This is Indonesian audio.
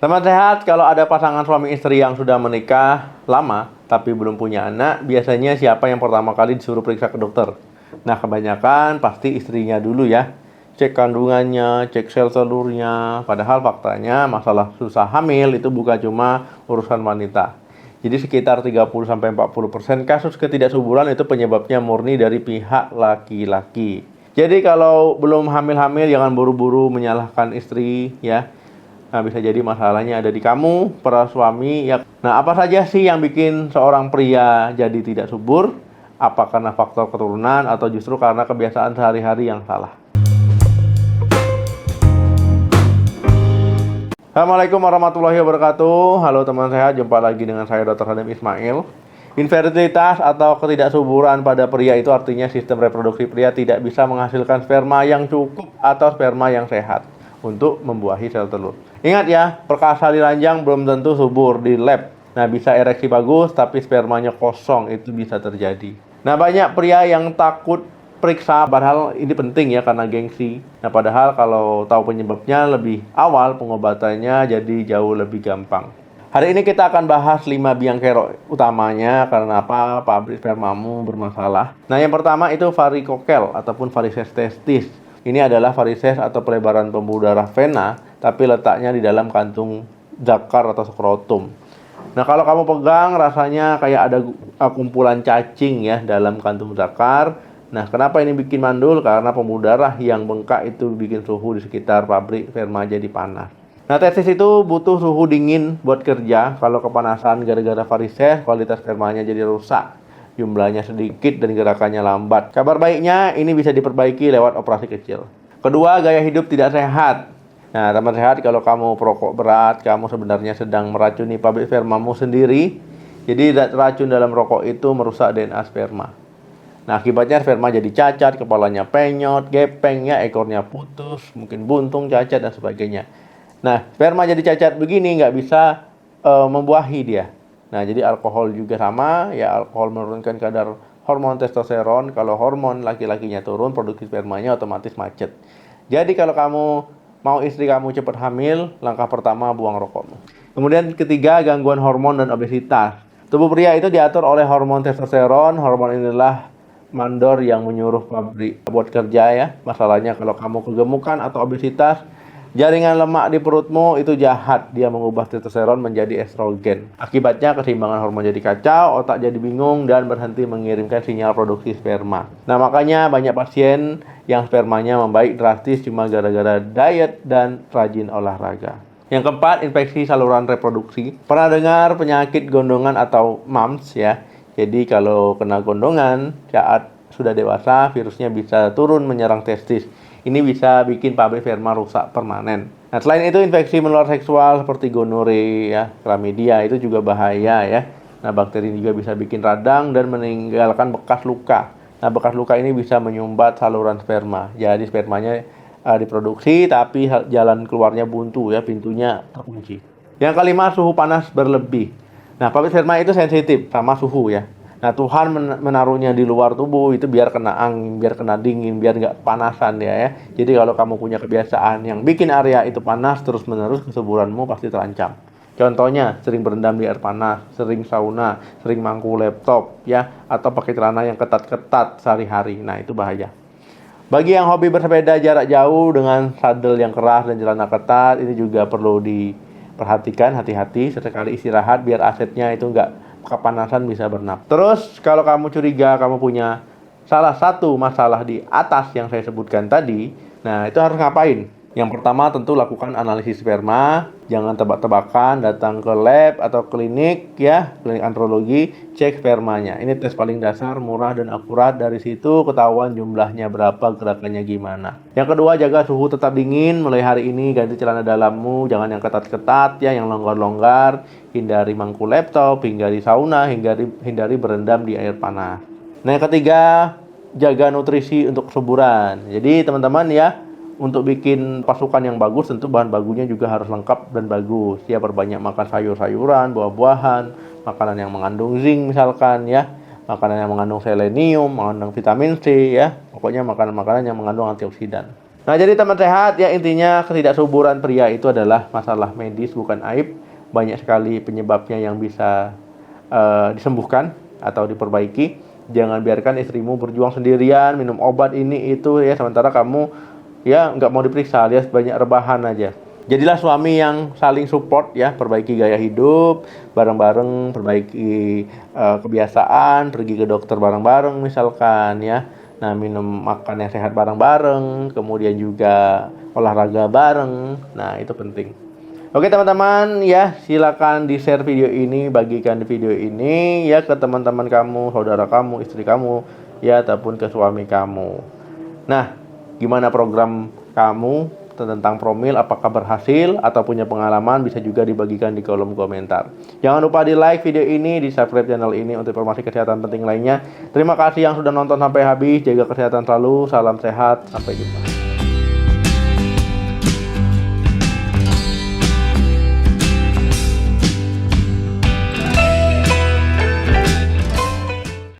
Teman sehat, kalau ada pasangan suami istri yang sudah menikah lama tapi belum punya anak, biasanya siapa yang pertama kali disuruh periksa ke dokter? Nah, kebanyakan pasti istrinya dulu ya. Cek kandungannya, cek sel telurnya. Padahal faktanya masalah susah hamil itu bukan cuma urusan wanita. Jadi sekitar 30-40% kasus ketidaksuburan itu penyebabnya murni dari pihak laki-laki. Jadi kalau belum hamil-hamil jangan buru-buru menyalahkan istri ya. Nah, bisa jadi masalahnya ada di kamu, para suami ya. Nah, apa saja sih yang bikin seorang pria jadi tidak subur? Apa karena faktor keturunan atau justru karena kebiasaan sehari-hari yang salah? Assalamualaikum warahmatullahi wabarakatuh. Halo teman sehat, jumpa lagi dengan saya Dr. Hadim Ismail. Infertilitas atau ketidaksuburan pada pria itu artinya sistem reproduksi pria tidak bisa menghasilkan sperma yang cukup atau sperma yang sehat untuk membuahi sel telur. Ingat ya, perkasa di ranjang belum tentu subur di lab. Nah, bisa ereksi bagus tapi spermanya kosong, itu bisa terjadi. Nah, banyak pria yang takut periksa, padahal ini penting ya karena gengsi. Nah, padahal kalau tahu penyebabnya lebih awal, pengobatannya jadi jauh lebih gampang. Hari ini kita akan bahas 5 biang kerok utamanya karena apa pabrik spermamu bermasalah. Nah, yang pertama itu varikokel ataupun varises testis. Ini adalah varises atau pelebaran pembuluh darah vena, tapi letaknya di dalam kantung zakar atau skrotum. Nah, kalau kamu pegang rasanya kayak ada kumpulan cacing ya dalam kantung zakar. Nah, kenapa ini bikin mandul? Karena pembuluh darah yang bengkak itu bikin suhu di sekitar pabrik sperma jadi panas. Nah, testis itu butuh suhu dingin buat kerja. Kalau kepanasan gara-gara varises, kualitas spermanya jadi rusak. Jumlahnya sedikit dan gerakannya lambat. Kabar baiknya ini bisa diperbaiki lewat operasi kecil. Kedua, gaya hidup tidak sehat. Nah, teman sehat, kalau kamu perokok berat, kamu sebenarnya sedang meracuni pabrik spermamu sendiri. Jadi racun dalam rokok itu merusak DNA sperma. Nah, akibatnya sperma jadi cacat, kepalanya penyot, gepeng ya, ekornya putus, mungkin buntung, cacat dan sebagainya. Nah, sperma jadi cacat begini nggak bisa membuahi dia. Nah, jadi alkohol juga sama, ya alkohol menurunkan kadar hormon testosteron. Kalau hormon laki-lakinya turun, produksi spermanya otomatis macet. Jadi kalau kamu mau istri kamu cepat hamil, langkah pertama buang rokokmu. Kemudian ketiga, gangguan hormon dan obesitas. Tubuh pria itu diatur oleh hormon testosteron. Hormon inilah mandor yang menyuruh pabrik buat kerja ya. Masalahnya kalau kamu kegemukan atau obesitas, jaringan lemak di perutmu itu jahat, dia mengubah testosteron menjadi estrogen. Akibatnya keseimbangan hormon jadi kacau, otak jadi bingung dan berhenti mengirimkan sinyal produksi sperma. Nah, makanya banyak pasien yang spermanya membaik drastis cuma gara-gara diet dan rajin olahraga. Yang keempat, infeksi saluran reproduksi. Pernah dengar penyakit gondongan atau MAMS ya? Jadi kalau kena gondongan saat sudah dewasa, virusnya bisa turun menyerang testis. Ini bisa bikin pabrik sperma rusak permanen. Nah, selain itu infeksi menular seksual seperti gonore ya, chlamydia itu juga bahaya ya. Nah, bakteri juga bisa bikin radang dan meninggalkan bekas luka. Nah, bekas luka ini bisa menyumbat saluran sperma. Jadi spermanya diproduksi tapi jalan keluarnya buntu ya, pintunya terkunci. Yang kelima, suhu panas berlebih. Nah, pabrik sperma itu sensitif sama suhu ya. Nah, Tuhan menaruhnya di luar tubuh itu biar kena angin, biar kena dingin, biar nggak panasan ya. Jadi kalau kamu punya kebiasaan yang bikin area itu panas terus-menerus, kesuburanmu pasti terancam. Contohnya, sering berendam di air panas, sering sauna, sering mangku laptop ya, atau pakai celana yang ketat-ketat sehari-hari. Nah, itu bahaya. Bagi yang hobi bersepeda jarak jauh dengan sadel yang keras dan celana ketat, ini juga perlu diperhatikan, hati-hati. Sesekali istirahat biar asetnya itu nggak kepanasan, bisa bernafas. Terus kalau kamu curiga kamu punya salah satu masalah di atas yang saya sebutkan tadi, nah itu harus ngapain? Yang pertama tentu lakukan analisis sperma. Jangan tebak-tebakan, datang ke lab atau klinik ya, klinik andrologi, cek spermanya. Ini tes paling dasar, murah dan akurat. Dari situ ketahuan jumlahnya berapa, gerakannya gimana. Yang kedua, jaga suhu tetap dingin. Mulai hari ini ganti celana dalammu, jangan yang ketat-ketat ya, yang longgar-longgar. Hindari mangku laptop, hindari sauna, hindari berendam di air panas. Nah, yang ketiga, jaga nutrisi untuk kesuburan. Jadi teman-teman ya, untuk bikin pasukan yang bagus tentu bahan bakunya juga harus lengkap dan bagus. Ya, perbanyak makan sayur-sayuran, buah-buahan, makanan yang mengandung zinc misalkan ya, makanan yang mengandung selenium, mengandung vitamin C ya. Pokoknya makanan-makanan yang mengandung antioksidan. Nah, jadi teman sehat ya, intinya ketidaksuburan pria itu adalah masalah medis, bukan aib. Banyak sekali penyebabnya yang bisa disembuhkan atau diperbaiki. Jangan biarkan istrimu berjuang sendirian, minum obat ini itu ya, sementara kamu ya nggak mau diperiksa, alias banyak rebahan aja. Jadilah suami yang saling support ya, perbaiki gaya hidup bareng-bareng, perbaiki kebiasaan, pergi ke dokter bareng-bareng misalkan ya. Nah, minum makan yang sehat bareng-bareng, kemudian juga olahraga bareng. Nah, itu penting. Oke teman-teman ya, silakan di-share video ini, bagikan video ini ya ke teman-teman kamu, saudara kamu, istri kamu ya, ataupun ke suami kamu. Nah, gimana program kamu tentang promil, apakah berhasil atau punya pengalaman, bisa juga dibagikan di kolom komentar. Jangan lupa di like video ini, di subscribe channel ini untuk informasi kesehatan penting lainnya. Terima kasih yang sudah nonton sampai habis, jaga kesehatan selalu, salam sehat, sampai jumpa.